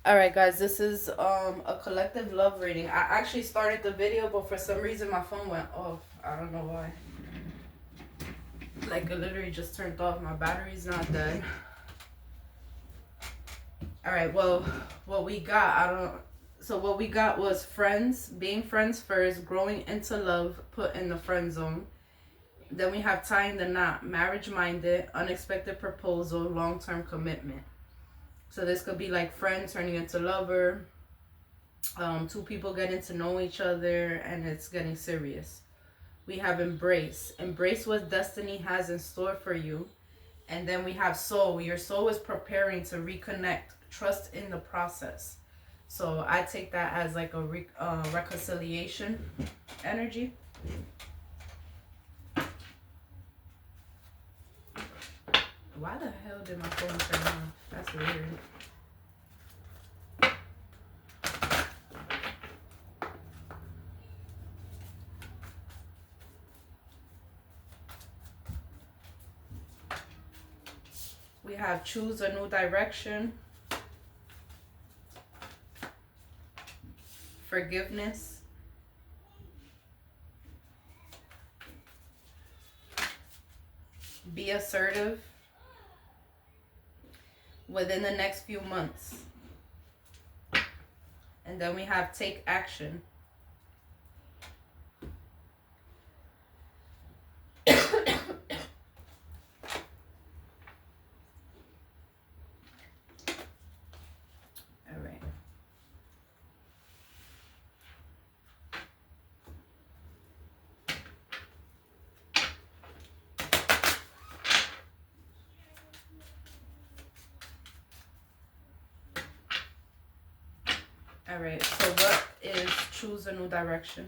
All right, guys, this is a collective love reading. I actually started the video, but for some reason my phone went off. I don't know why. Like it literally just turned off. My battery's not dead. All right, well, what we got, I don't. So what we got was friends, being friends first, growing into love, put in the friend zone. Then we have tying the knot, marriage minded, unexpected proposal, long term commitment. So this could be like friend turning into lover, two people getting to know each other and it's getting serious. We have embrace. Embrace what destiny has in store for you. And then we have soul. Your soul is preparing to reconnect. Trust in the process. So I take that as like a reconciliation energy. Why the hell did my phone turn off? That's weird. We have choose a new direction. Forgiveness. Be assertive within the next few months. And then we have take action. All right. All right. So what is choose a new direction?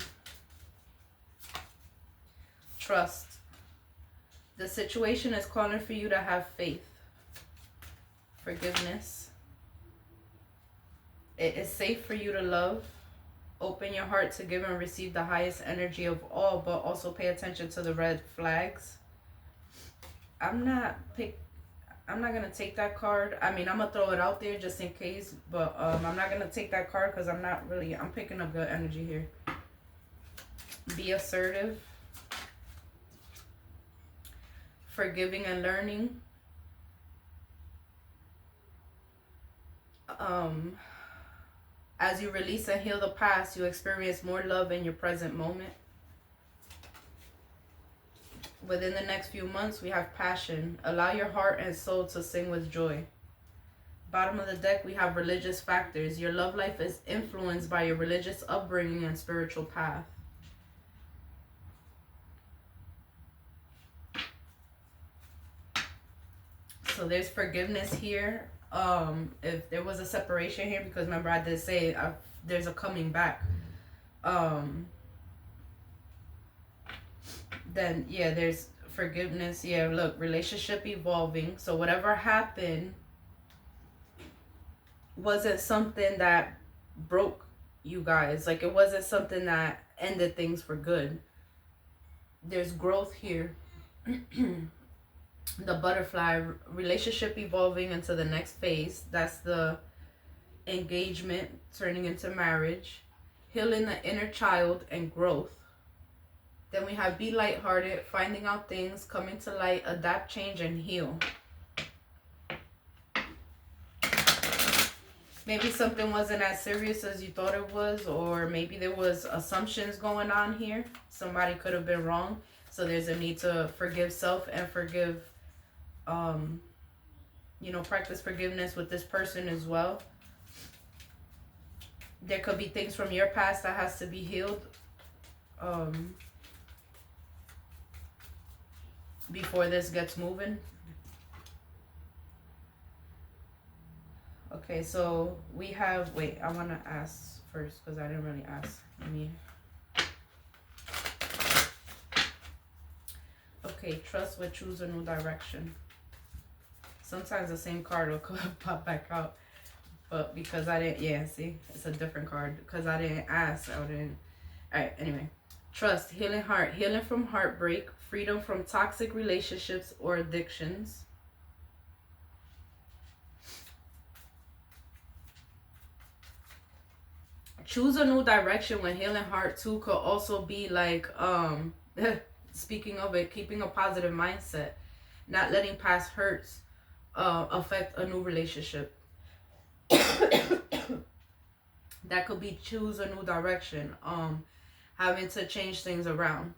Trust. The situation is calling for you to have faith. Forgiveness. It is safe for you to love. Open your heart to give and receive the highest energy of all, but also pay attention to the red flags. I'm not gonna take that card. I mean, I'm gonna throw it out there just in case, but I'm not gonna take that card because I'm picking up good energy here. Be assertive. Forgiving and learning. Um, as you release and heal the past, you experience more love in your present moment. Within the next few months, we have passion. Allow your heart and soul to sing with joy. Bottom of the deck, we have religious factors. Your love life is influenced by your religious upbringing and spiritual path. So there's forgiveness here. If there was a separation here, because remember I did say there's a coming back. Then yeah, there's forgiveness. Yeah, look, relationship evolving. So whatever happened wasn't something that broke you guys. Like it wasn't something that ended things for good. There's growth here. The butterfly, relationship evolving into the next phase. That's the engagement turning into marriage. Healing the inner child and growth. Then we have be lighthearted, finding out things, coming to light, adapt, change, and heal. Maybe something wasn't as serious as you thought it was, or maybe there was assumptions going on here. Somebody could have been wrong. So there's a need to forgive self and forgive, practice forgiveness with this person as well. There could be things from your past that has to be healed before this gets moving. Okay, so we have, wait, I want to ask first because I didn't really ask. Okay, trust will choose a new direction. Sometimes the same card will pop back out. But because I didn't, yeah, see, it's a different card. Because I didn't ask, I didn't. All right, anyway. Trust, healing heart, healing from heartbreak, freedom from toxic relationships or addictions. choose a new direction when healing heart too could also be like speaking of it, keeping a positive mindset, not letting past hurts affect a new relationship. That could be choose a new direction, having to change things around,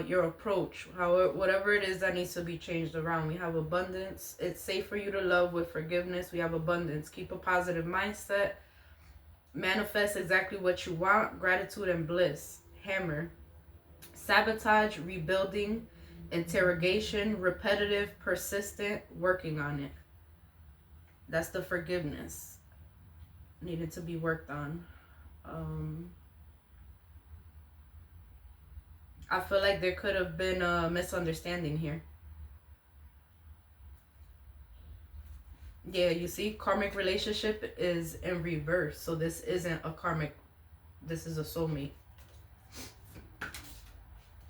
your approach, however, whatever it is that needs to be changed around. We have abundance. It's safe for you to love with forgiveness. We have abundance. Keep a positive mindset. Manifest exactly what you want. Gratitude and bliss. Hammer. Sabotage, rebuilding, interrogation, repetitive, persistent, working on it. That's the forgiveness. Needed to be worked on. I feel like there could have been a misunderstanding here. Yeah, you see, karmic relationship is in reverse. So this isn't a karmic, this is a soulmate.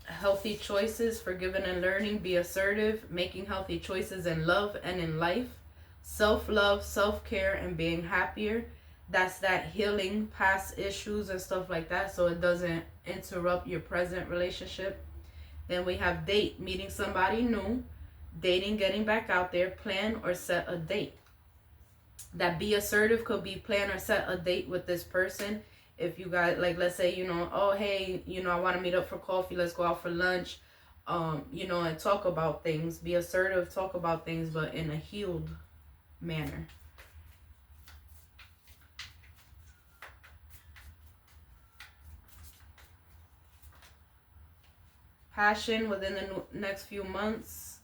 Healthy choices, forgiving and learning, be assertive, making healthy choices in love and in life. Self-love, self-care, and being happier. That's that healing past issues and stuff like that, so it doesn't interrupt your present relationship. Then we have date, meeting somebody new, dating, getting back out there, plan or set a date. That be assertive could be plan or set a date with this person. If you guys, like, let's say, you know, oh hey, you know, I want to meet up for coffee, let's go out for lunch, you know, and talk about things. Be assertive, talk about things, but in a healed manner. Passion within the next few months.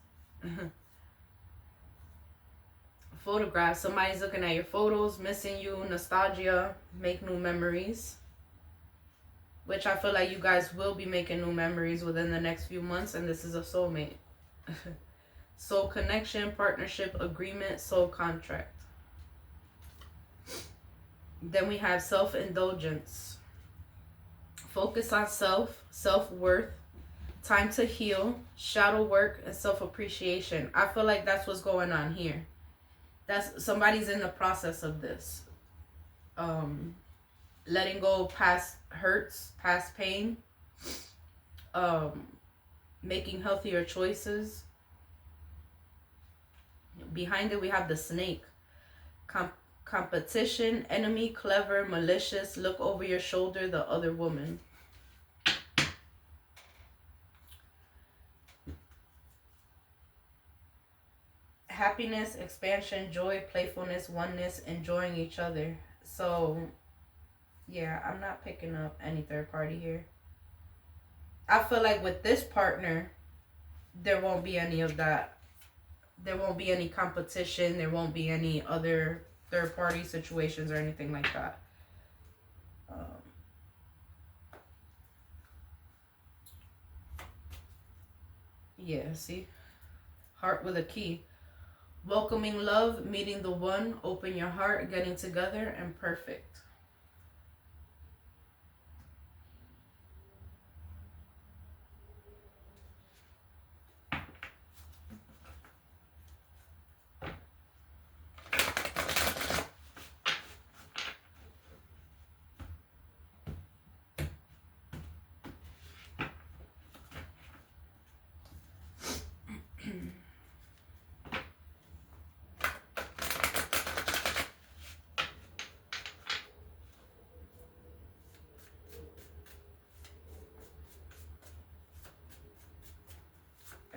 Photographs. Somebody's looking at your photos, missing you, nostalgia, make new memories. Which I feel like you guys will be making new memories within the next few months, and this is a soulmate. Soul connection, partnership, agreement, soul contract. Then we have self-indulgence. Focus on self, self-worth, time to heal, shadow work, and self-appreciation. I feel like that's what's going on here. That's somebody's in the process of this. Letting go past hurts, past pain, making healthier choices. Behind it, we have the snake. Competition, enemy, clever, malicious, look over your shoulder, the other woman. Happiness, expansion, joy, playfulness, oneness, enjoying each other. So, yeah, I'm not picking up any third party here. I feel like with this partner, there won't be any of that. There won't be any competition. There won't be any other third party situations or anything like that. Yeah, see? Heart with a key. Welcoming love, meeting the one, open your heart, getting together, and perfect.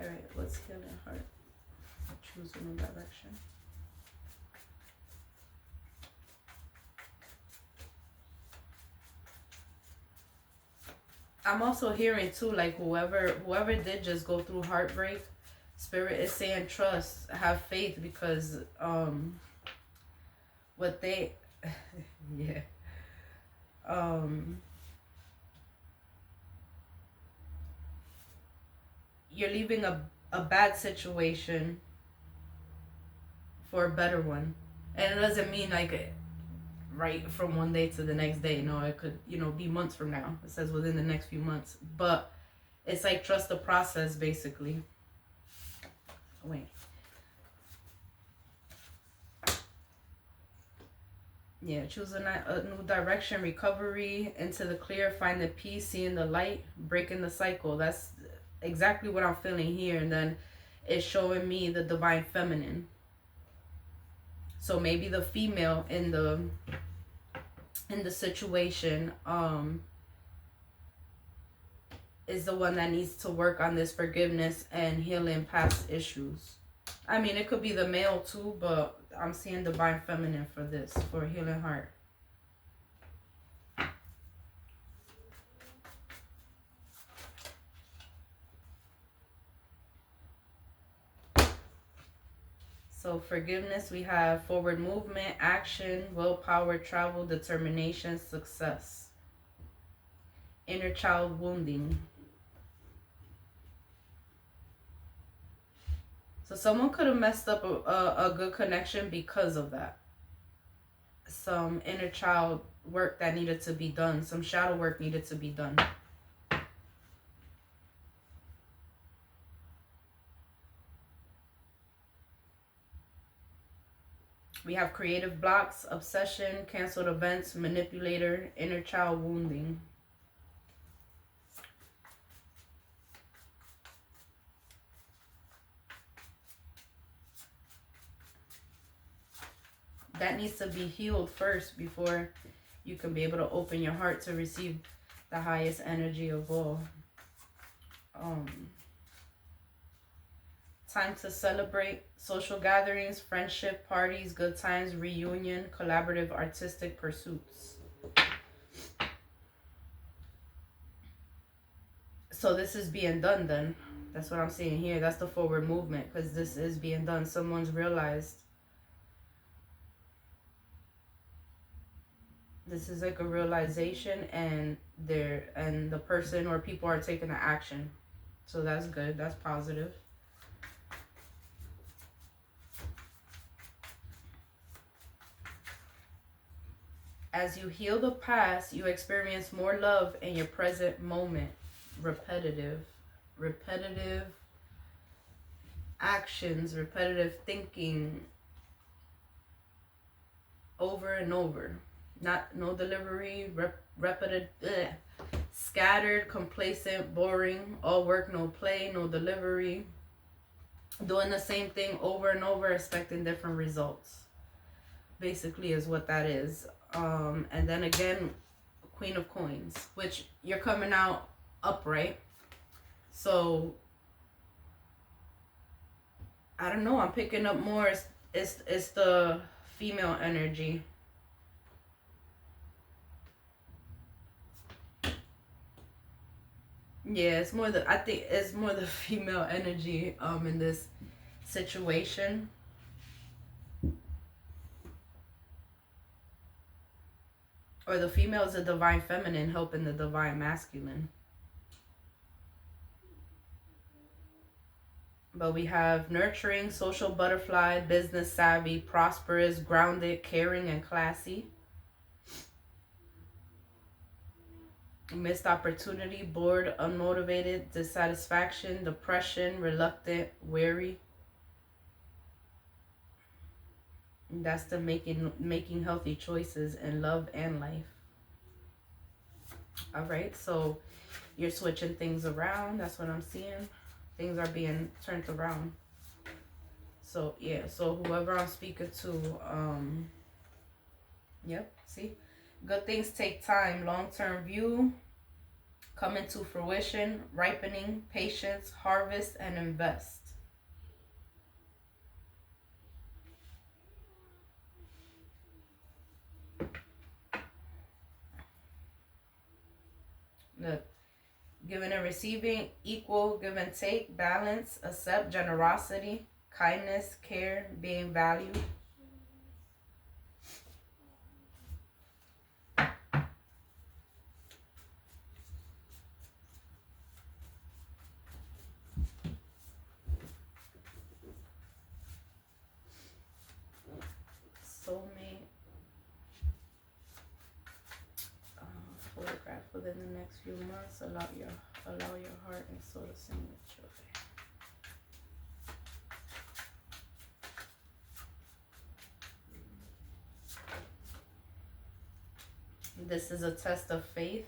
Alright, let's heal your heart. Choose a new direction. I'm also hearing too, like whoever did just go through heartbreak, Spirit is saying trust, have faith, because what they yeah. You're leaving a bad situation for a better one. And it doesn't mean like right from one day to the next day. No, it could, you know, be months from now. It says within the next few months. But it's like trust the process, basically. Wait. Yeah, choosing a new direction, recovery, into the clear, finding peace, seeing the light, breaking the cycle. That's exactly what I'm feeling here. And then it's showing me the divine feminine. So maybe the female in the situation is the one that needs to work on this forgiveness and healing past issues. I mean, it could be the male too, but I'm seeing divine feminine for this, for healing heart. So forgiveness, we have forward movement, action, willpower, travel, determination, success. Inner child wounding. So someone could have messed up a good connection because of that. Some inner child work that needed to be done. Some shadow work needed to be done. We have creative blocks, obsession, canceled events, manipulator, inner child wounding. That needs to be healed first before you can be able to open your heart to receive the highest energy of all. Time to celebrate, social gatherings, friendship, parties, good times, reunion, collaborative artistic pursuits. So this is being done then. That's what I'm seeing here. That's the forward movement, because this is being done. Someone's realized. This is like a realization, and the person or people are taking the action. So that's good. That's positive. As you heal the past, you experience more love in your present moment. Repetitive actions, repetitive thinking, over and over. No delivery, repetitive, scattered, complacent, boring, all work, no play, no delivery. Doing the same thing over and over, expecting different results. Basically is what that is. And then again, Queen of Coins, which you're coming out upright. So I don't know, I'm picking up more. It's the female energy. Yeah, I think it's more the female energy in this situation. Or the female is the divine feminine helping the divine masculine. But we have nurturing, social butterfly, business savvy, prosperous, grounded, caring, and classy. Missed opportunity, bored, unmotivated, dissatisfaction, depression, reluctant, weary. That's the making healthy choices in love and life. All right, so you're switching things around. That's what I'm seeing. Things are being turned around. So yeah, so whoever I'm speaking to, yep, see, good things take time. Long-term view, coming to fruition, ripening, patience, harvest, and invest. Look, giving and receiving, equal, give and take, balance, accept, generosity, kindness, care, being valued. Soulmate. Photograph within the next few months. Allow your heart and soul to sing with joy. This is a test of faith.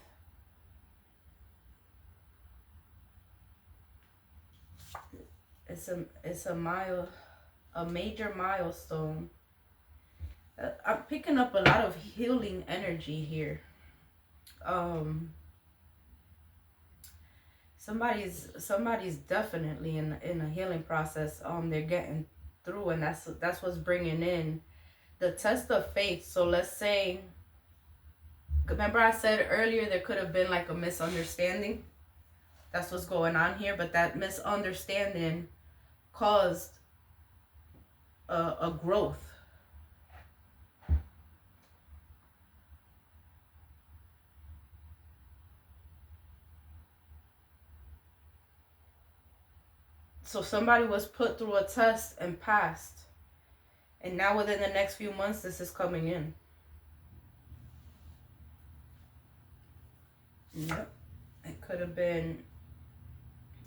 It's a major milestone. I'm picking up a lot of healing energy here. Um, somebody's definitely in a healing process. They're getting through, and that's what's bringing in the test of faith. So let's say, remember I said earlier there could have been like a misunderstanding. That's what's going on here, but that misunderstanding caused a growth. So somebody was put through a test and passed. And now within the next few months, this is coming in. Yep. It could have been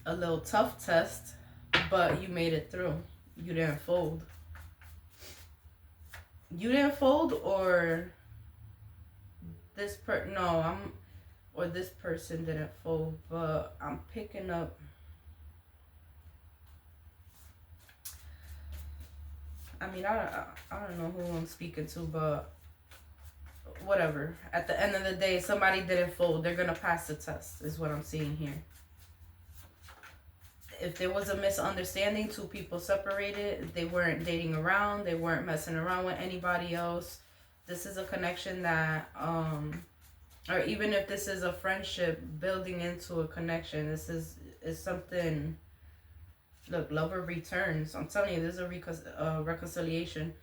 a little tough test, but you made it through. You didn't fold. You didn't fold, or this person didn't fold, but I'm picking up. I mean, I don't know who I'm speaking to, but whatever. At the end of the day, somebody didn't fold. They're gonna pass the test, is what I'm seeing here. If there was a misunderstanding, two people separated, they weren't dating around, they weren't messing around with anybody else. This is a connection that, or even if this is a friendship building into a connection, this is something. Look, lover returns. I'm telling you, there's a reconciliation.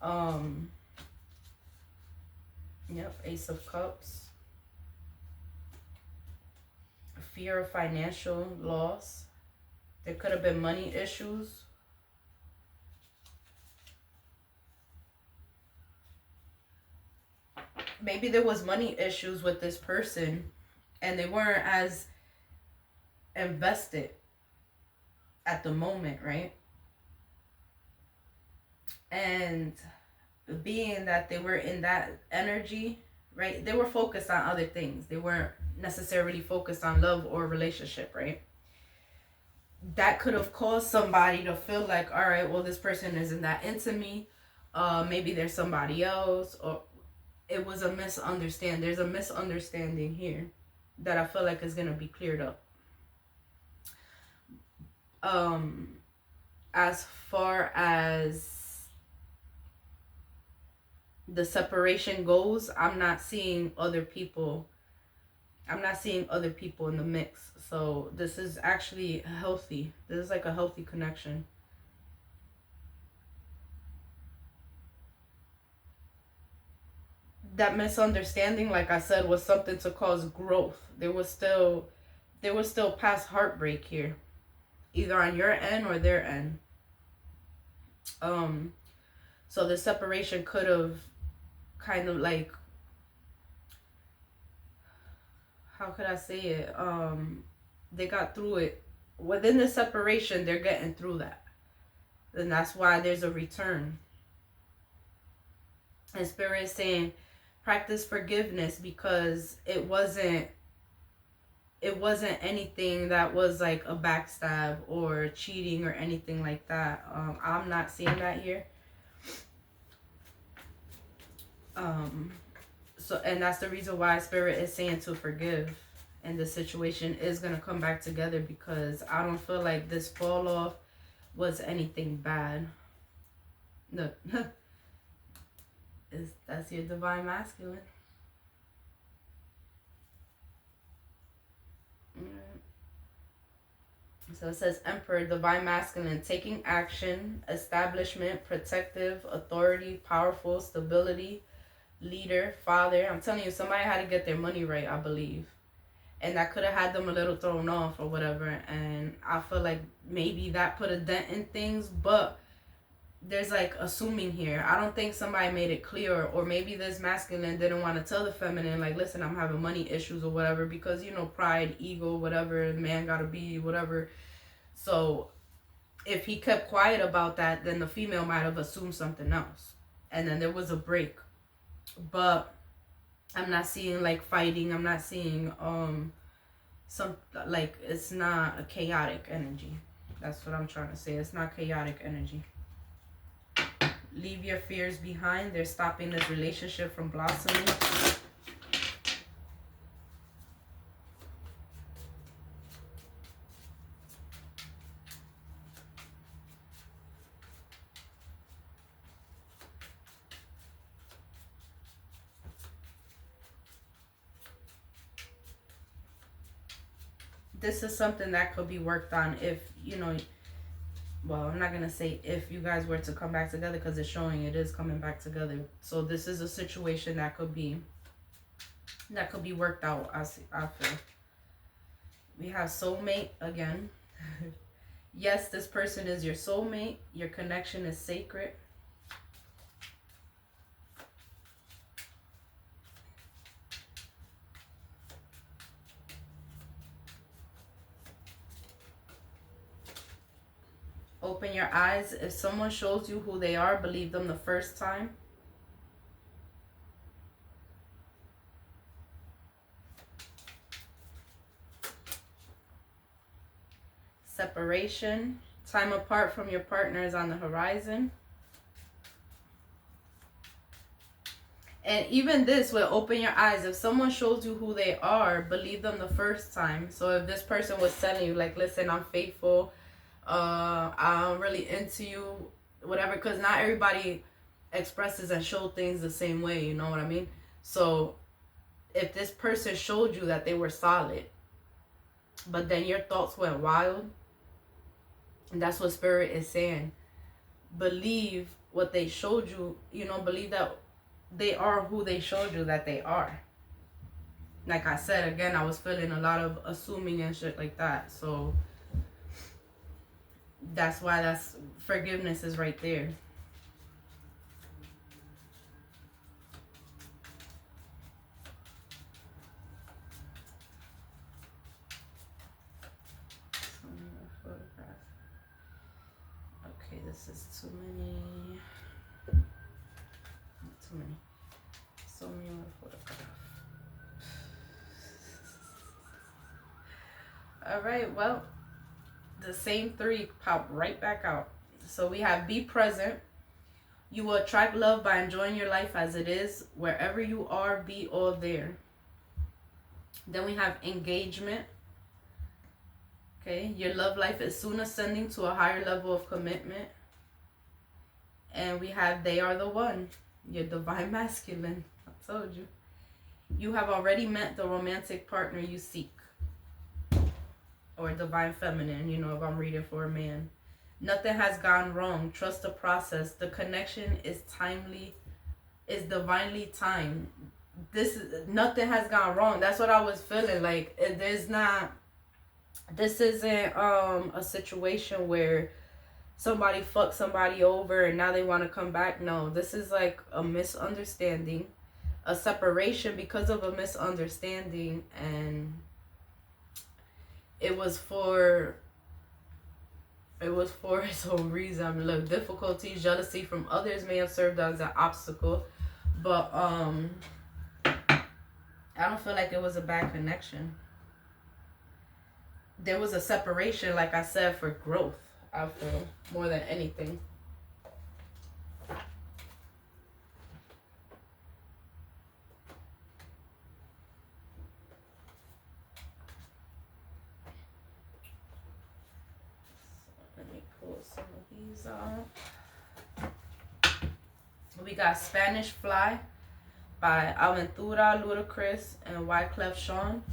Yep, Ace of Cups. Fear of financial loss. There could have been money issues. Maybe there was money issues with this person and they weren't as invested at the moment, right? And being that they were in that energy, right? They were focused on other things. They weren't necessarily focused on love or relationship, right? That could have caused somebody to feel like, all right, well, this person isn't that into me. Maybe there's somebody else, or it was a misunderstanding. There's a misunderstanding here that I feel like is gonna be cleared up. As far as the separation goes, I'm not seeing other people in the mix. So this is actually healthy. This is like a healthy connection. That misunderstanding, like I said, was something to cause growth. There was still past heartbreak here, either on your end or their end. So the separation could have kind of like, how could I say it? They got through it. Within the separation, they're getting through that. And that's why there's a return. And Spirit is saying, practice forgiveness, because it wasn't anything that was like a backstab or cheating or anything like that. I'm not seeing that here. So, and that's the reason why Spirit is saying to forgive, and the situation is gonna come back together, because I don't feel like this fall off was anything bad. Look, that's your divine masculine. So it says Emperor, divine masculine, taking action, establishment, protective, authority, powerful, stability, leader, father. I'm telling you, somebody had to get their money right, I believe. And that could have had them a little thrown off or whatever. And I feel like maybe that put a dent in things, but there's like assuming here. I don't think somebody made it clear, or maybe this masculine didn't want to tell the feminine, like, listen, I'm having money issues or whatever, because, you know, pride, ego, whatever, the man gotta be, whatever. So if he kept quiet about that, then the female might have assumed something else. And then there was a break. But I'm not seeing like fighting. I'm not seeing some, like, it's not a chaotic energy. That's what I'm trying to say. It's not chaotic energy. Leave your fears behind. They're stopping this relationship from blossoming. This is something that could be worked on if, you know, well, I'm not going to say if you guys were to come back together, because it's showing it is coming back together. So this is a situation that could be worked out. I feel we have soulmate again. Yes, this person is your soulmate. Your connection is sacred. Open your eyes. If someone shows you who they are, believe them the first time. Separation. Time apart from your partner is on the horizon. And even this will open your eyes. If someone shows you who they are, believe them the first time. So if this person was telling you, like, listen, I'm faithful, I'm really into you, whatever, because not everybody expresses and shows things the same way, you know what I mean? So if this person showed you that they were solid, but then your thoughts went wild, and that's what Spirit is saying. Believe what they showed you, you know, believe that they are who they showed you that they are. Like I said, again, I was feeling a lot of assuming and shit like that. So that's why that's forgiveness is right there. Okay, this is too many. Too many. So many more photographs. All right, well, the same three pop right back out. So we have be present. You will attract love by enjoying your life as it is. Wherever you are, be all there. Then we have engagement. Okay, your love life is soon ascending to a higher level of commitment. And we have they are the one. Your divine masculine. I told you. You have already met the romantic partner you seek. Or divine feminine, you know, if I'm reading for a man. Nothing has gone wrong. Trust the process. The connection is timely, is divinely timed. Nothing has gone wrong. That's what I was feeling. Like, this isn't a situation where somebody fucked somebody over and now they want to come back. No, this is like a misunderstanding, a separation because of a misunderstanding, and it was for its own reason. I mean, look, difficulties, jealousy from others may have served as an obstacle, but I don't feel like it was a bad connection. There was a separation, like I said, for growth, I feel, more than anything. Let me pull some of these off. We got Spanish Fly by Aventura, Ludacris, and Wyclef Jean.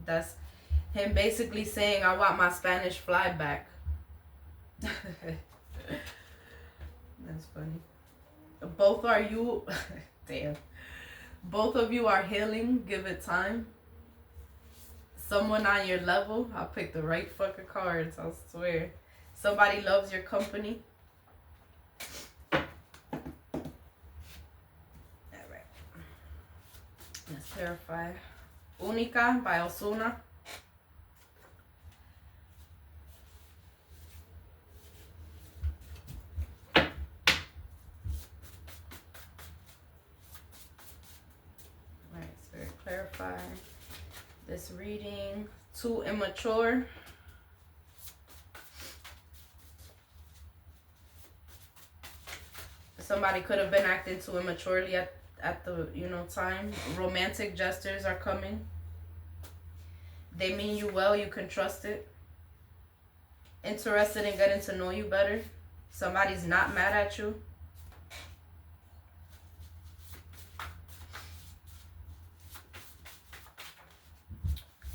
That's him basically saying, I want my Spanish fly back. That's funny. Both are you. Damn. Both of you are healing. Give it time. Someone on your level. I picked the right fucking cards, I swear. Somebody loves your company. Alright. Let's clarify. Única by Ozuna. clarify this reading. Too immature. Somebody could have been acting too immaturely at the time. Romantic gestures are coming. They mean you well, you can trust it. Interested in getting to know you better. Somebody's not mad at you.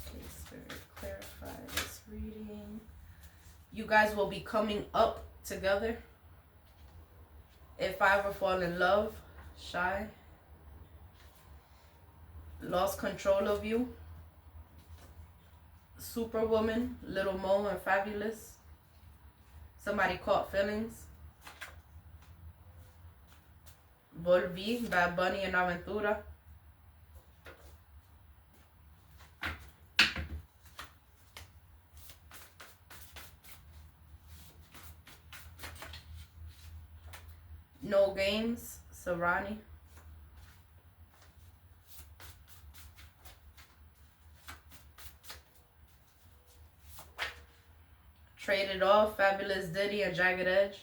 Okay, Spirit, clarify this reading. You guys will be coming up together. If I ever fall in love, shy, lost control of you, Superwoman, Little Mo and Fabulous. Somebody caught feelings. Volví, Bad Bunny and Aventura. No Games, Sarani. Traded Off, Fabulous Diddy and Jagged Edge.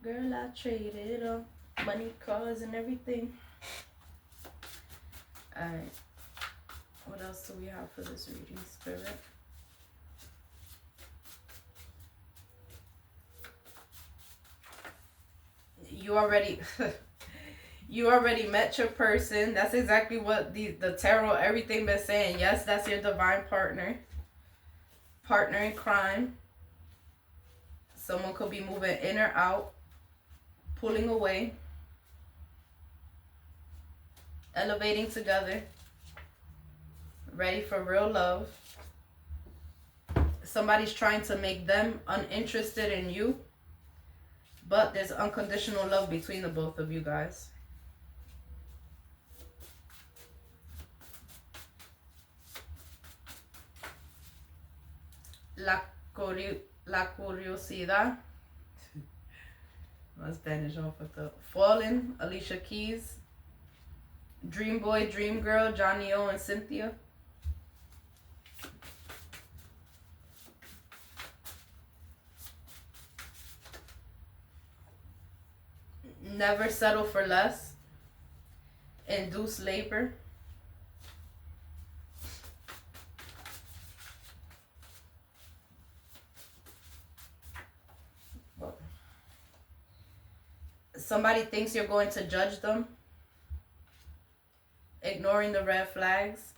Girl, I traded off money, cars, and everything. Alright. What else do we have for this reading, Spirit? You already you already met your person. That's exactly what the tarot, everything been saying. Yes, that's your divine partner. Partner in crime. Someone could be moving in or out, pulling away, elevating together, ready for real love. Somebody's trying to make them uninterested in you, but there's unconditional love between the both of you guys. La Curiosidad. My Spanish off with the Fallen, Alicia Keys. Dream Boy, Dream Girl, Johnny O and Cynthia. Never Settle for Less. Induced Labor. Somebody thinks you're going to judge them. Ignoring the red flags.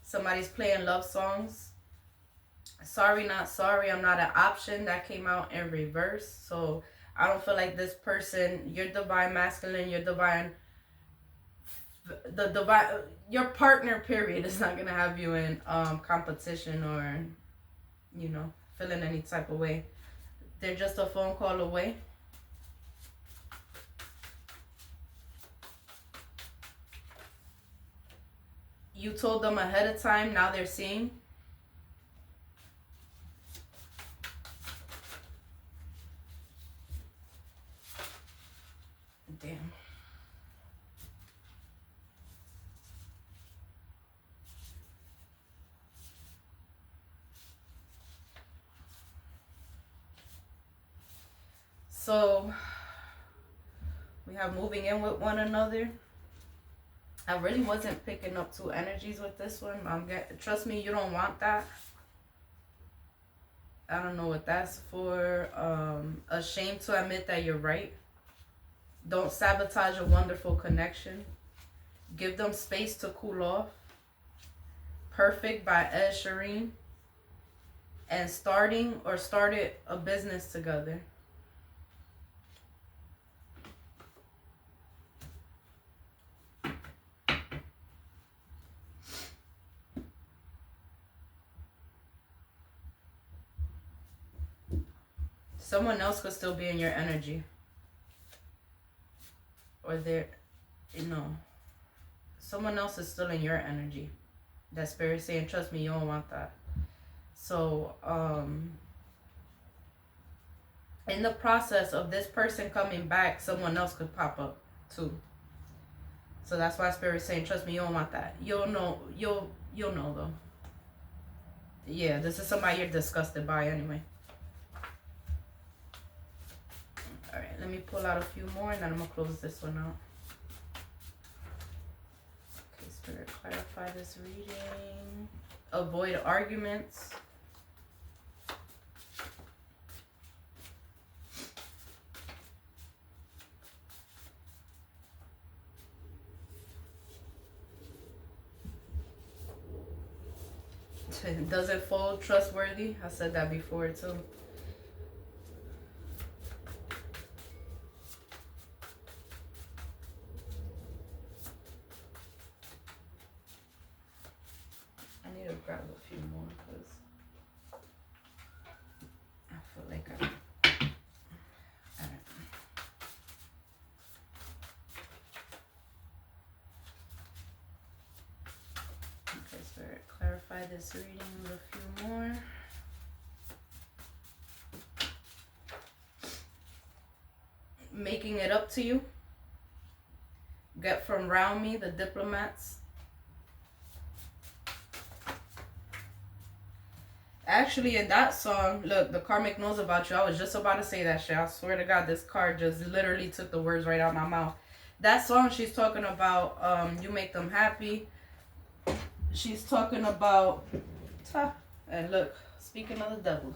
Somebody's playing love songs. Sorry, Not Sorry, I'm Not an Option. That came out in reverse. So I don't feel like this person, your divine masculine, your divine, your partner period is not going to have you in competition or, feeling any type of way. They're just a phone call away. You told them ahead of time, now they're seeing. Damn. So we have moving in with one another. I really wasn't picking up two energies with this one. Trust me, you don't want that. I don't know what that's for. Ashamed to admit that you're right. Don't sabotage a wonderful connection. Give them space to cool off. Perfect by Ed Sheeran. And started a business together. Someone else could still be in your energy. Or someone else is still in your energy. That spirit saying, trust me, you don't want that. So, in the process of this person coming back, someone else could pop up too. So that's why spirit's saying, trust me, you don't want that. You'll know though. Yeah, this is somebody you're disgusted by anyway. Alright, let me pull out a few more and then I'm gonna close this one out. Okay, spirit, clarify this reading. Avoid arguments. Does it fold trustworthy? I said that before too. I need to grab a few more because I feel like I... Alright. Okay, Spirit, clarify this reading with a few more. Making it up to you. Get from around me, the diplomats. Actually, in that song, look, the karmic knows about you. I was just about to say that shit. I swear to God, this card just literally took the words right out of my mouth. That song, she's talking about, you make them happy. She's talking about, and look, speaking of the devil,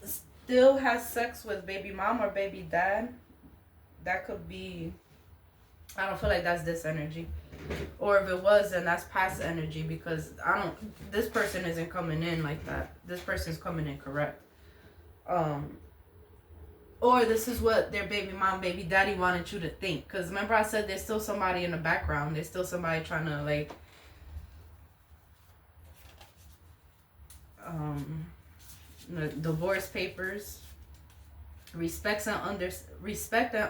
still has sex with baby mom or baby dad. That could be, I don't feel like that's this energy. Or if it was, then that's past energy, because this person isn't coming in like that. This person's coming in correct. Or this is what their baby mom, baby daddy wanted you to think. Because remember I said there's still somebody in the background. There's still somebody trying to like, divorce papers. Respect and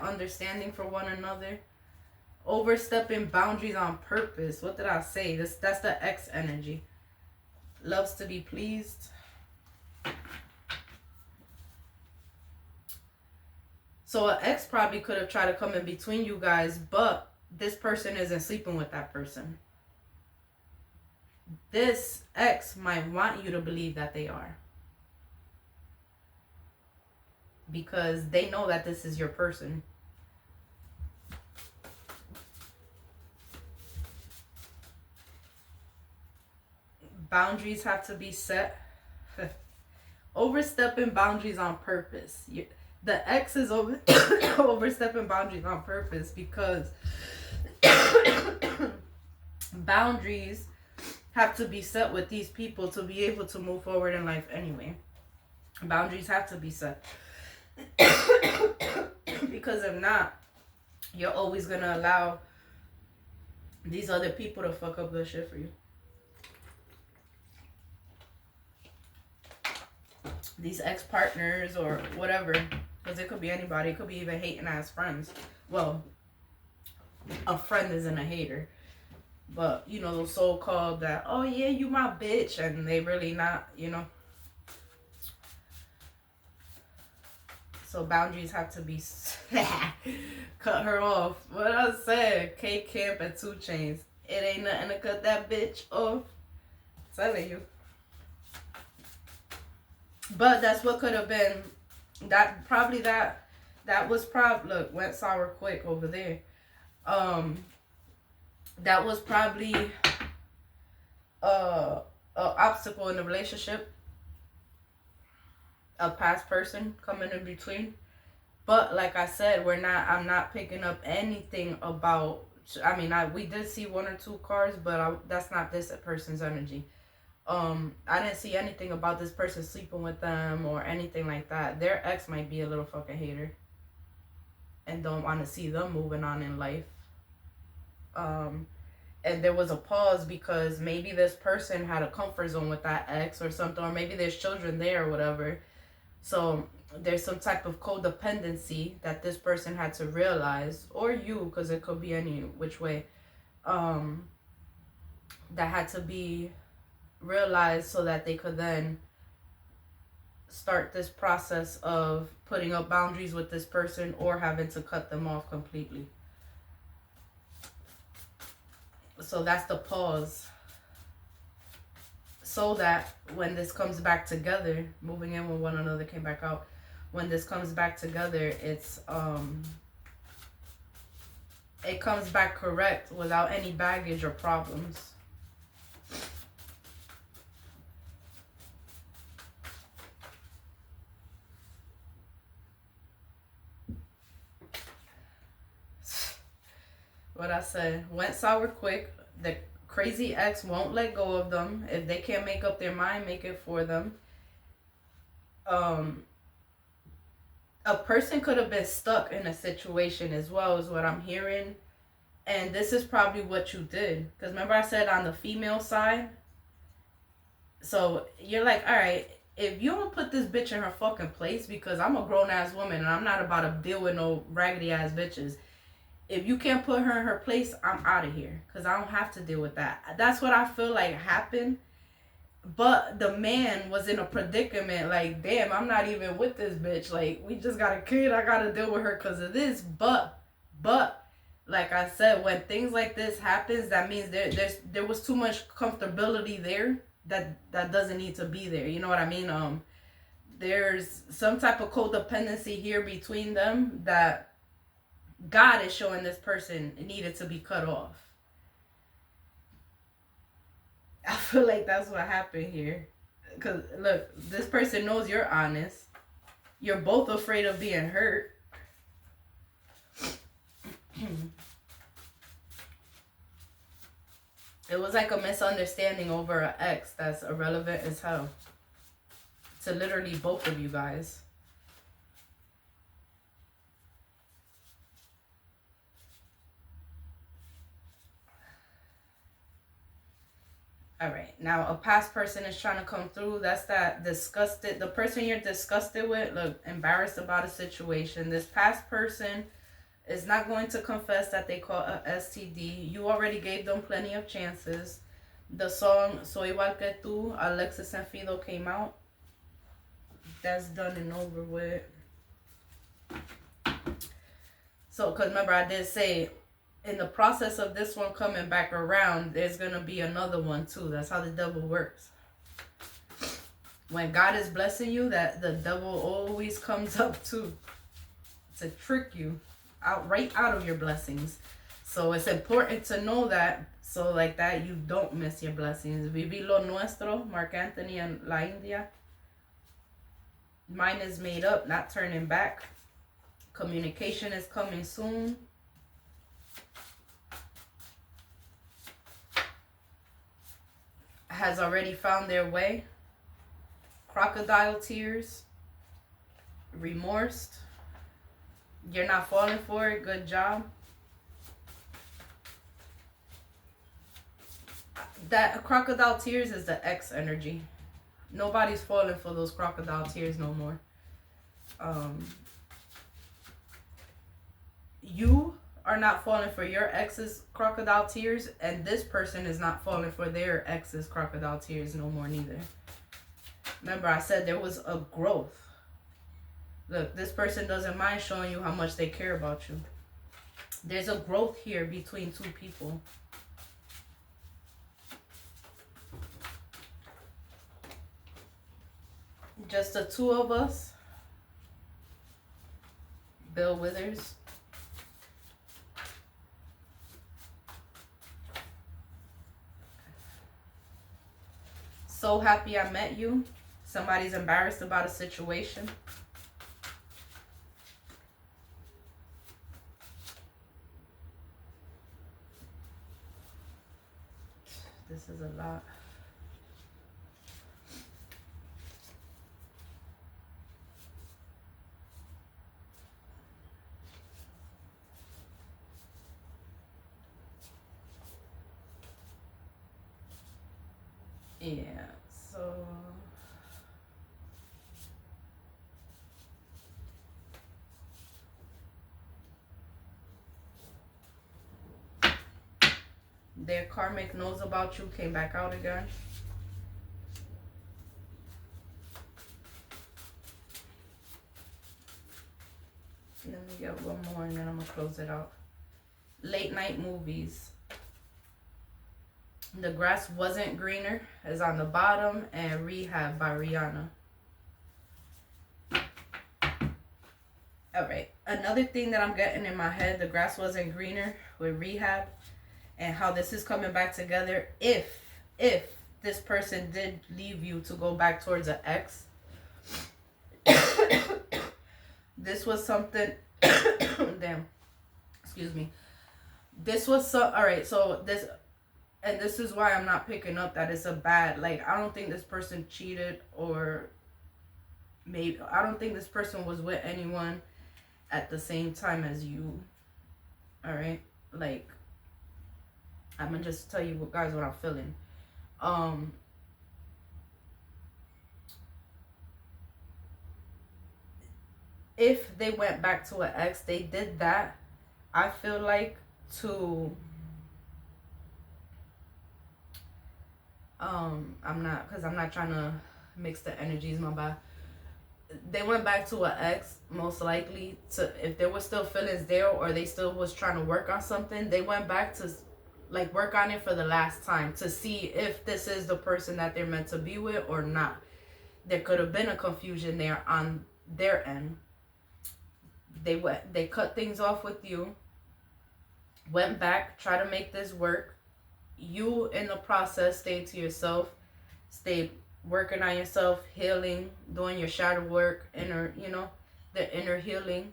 understanding for one another. Overstepping boundaries on purpose. What did I say? That's the X energy. Loves to be pleased. So an ex probably could have tried to come in between you guys, but this person isn't sleeping with that person. This ex might want you to believe that they are, because they know that this is your person. Boundaries have to be set. Overstepping boundaries on purpose. The ex is overstepping boundaries on purpose because boundaries have to be set with these people to be able to move forward in life anyway. Boundaries have to be set. Because if not, you're always going to allow these other people to fuck up the shit for you. These ex-partners or whatever, because it could be anybody. It could be even hating ass friends. Well, a friend isn't a hater, but you know, those so-called that, oh yeah, you my bitch, and they really not, you know. So boundaries have to be cut her off. What I said, K Camp and 2 Chainz, it ain't nothing to cut that bitch off. I'm telling you. But that's what could have been. That was probably, look, went sour quick over there. That was probably a obstacle in the relationship. A past person coming in between. But like I said, I'm not picking up anything about, I mean, we did see 1 or 2 cards, but that's not this person's energy. I didn't see anything about this person sleeping with them or anything like that. Their ex might be a little fucking hater and don't want to see them moving on in life. And there was a pause because maybe this person had a comfort zone with that ex or something, or maybe there's children there or whatever. So there's some type of codependency that this person had to realize, or you, because it could be any which way. that had to be realized so that they could then start this process of putting up boundaries with this person or having to cut them off completely. So that's the pause. So that when this comes back together, moving in when one another came back out, when this comes back together, it comes back correct without any baggage or problems. What I said, went sour quick. The crazy ex won't let go of them. If they can't make up their mind, make it for them. A person could have been stuck in a situation as well, is what I'm hearing. And this is probably what you did. Because remember I said on the female side? So you're like, all right, if you don't put this bitch in her fucking place, because I'm a grown-ass woman and I'm not about to deal with no raggedy-ass bitches. If you can't put her in her place, I'm out of here. Because I don't have to deal with that. That's what I feel like happened. But the man was in a predicament. Like, damn, I'm not even with this bitch. Like, we just got a kid. I got to deal with her because of this. But, like I said, when things like this happens, that means there was too much comfortability there that doesn't need to be there. You know what I mean? There's some type of codependency here between them that God is showing this person needed to be cut off. I feel like that's what happened here. Because, look, this person knows you're honest. You're both afraid of being hurt. It was like a misunderstanding over an ex that's irrelevant as hell. To literally both of you guys. Alright, now a past person is trying to come through. That's that disgusted, the person you're disgusted with, look, embarrassed about a situation. This past person is not going to confess that they caught a STD. You already gave them plenty of chances. The song Soy Igual Que Tu, Alexis and Fido came out. That's done and over with. So, because remember I did say, in the process of this one coming back around, there's going to be another one too. That's how the devil works. When God is blessing you, that the devil always comes up too to trick you right out of your blessings. So it's important to know that, so like that you don't miss your blessings. Viví lo nuestro, Marc Anthony and La India. Mine is made up, not turning back. Communication is coming soon. Has already found their way. Crocodile tears. Remorse. You're not falling for it. Good job. That crocodile tears is the X energy. Nobody's falling for those crocodile tears no more. You are not falling for your ex's crocodile tears, and this person is not falling for their ex's crocodile tears no more neither. Remember I said there was a growth. Look, this person doesn't mind showing you how much they care about you. There's a growth here between two people. Just the two of us. Bill Withers. So happy I met you. Somebody's embarrassed about a situation. This is a lot. Yeah, so their karmic knows about you came back out again. Let me get one more and then I'm gonna close it out. Late night movies. The Grass Wasn't Greener is on the bottom, and Rehab by Rihanna. Alright, another thing that I'm getting in my head, The Grass Wasn't Greener with Rehab, and how this is coming back together. If this person did leave you to go back towards an ex, this was something, damn, excuse me. This was so, alright, so this, and this is why I'm not picking up that it's a bad, like, I don't think this person cheated, or maybe, I don't think this person was with anyone at the same time as you. Alright, like, I'm gonna just tell you what, guys, what I'm feeling. If they went back to an ex, they did that, I feel like, to I'm not trying to mix the energies, my bad. They went back to an ex, most likely, to, if there was still feelings there, or they still was trying to work on something, they went back to, like, work on it for the last time, to see if this is the person that they're meant to be with or not. There could have been a confusion there on their end. They cut things off with you, went back, try to make this work. You, in the process, stayed to yourself, stayed working on yourself, healing, doing your shadow work, inner, the inner healing.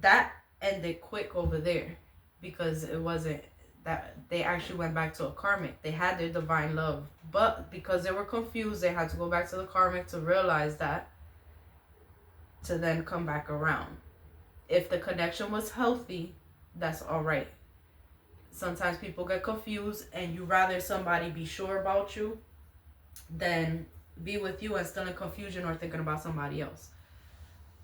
That ended quick over there, because it wasn't that they actually went back to a karmic. They had their divine love, but because they were confused, they had to go back to the karmic to realize that, to then come back around. If the connection was healthy, that's all right. Sometimes people get confused, and you rather somebody be sure about you than be with you and still in confusion or thinking about somebody else.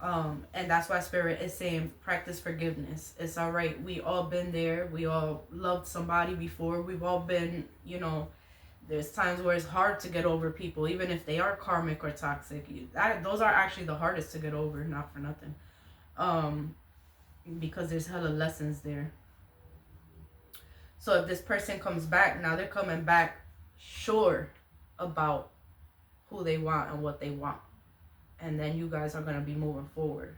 And that's why Spirit is saying practice forgiveness. It's all right. We all been there. We all loved somebody before. We've all been, there's times where it's hard to get over people, even if they are karmic or toxic. Those are actually the hardest to get over, not for nothing. Because there's hella lessons there. So if this person comes back, now they're coming back sure about who they want and what they want. And then you guys are going to be moving forward.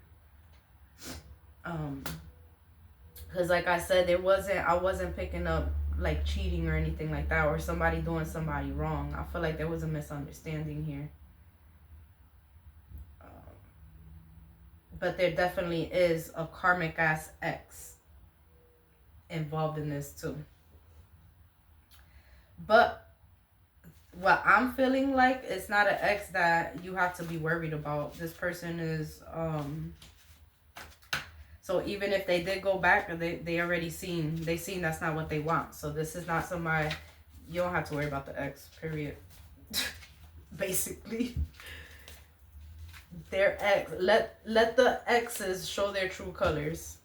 Because like I said, I wasn't picking up like cheating or anything like that, or somebody doing somebody wrong. I feel like there was a misunderstanding here. But there definitely is a karmic ass ex involved in this too. But what I'm feeling like, it's not an ex that you have to be worried about. This person is so even if they did go back, they already seen that's not what they want. So this is not somebody, you don't have to worry about the ex, period. Basically, their ex, let the exes show their true colors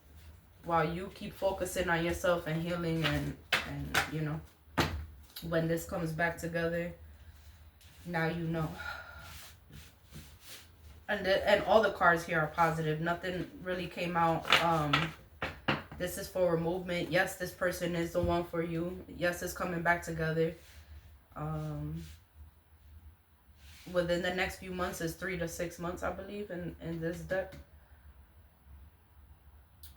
while you keep focusing on yourself and healing, and when this comes back together, now you know. And all the cards here are positive. Nothing really came out. This is for movement. Yes, this person is the one for you. Yes, it's coming back together. Within the next few months is 3 to 6 months, I believe, in this deck.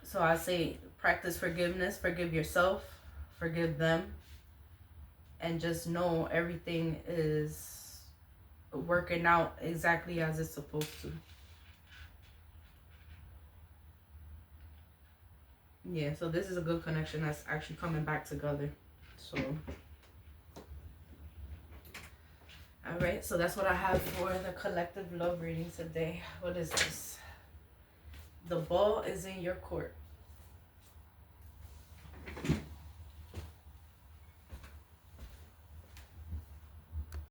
So I say practice forgiveness. Forgive yourself. Forgive them. And just know everything is working out exactly as it's supposed to. Yeah, so this is a good connection that's actually coming back together. So, all right, so that's what I have for the collective love reading today. What is this? The ball is in your court.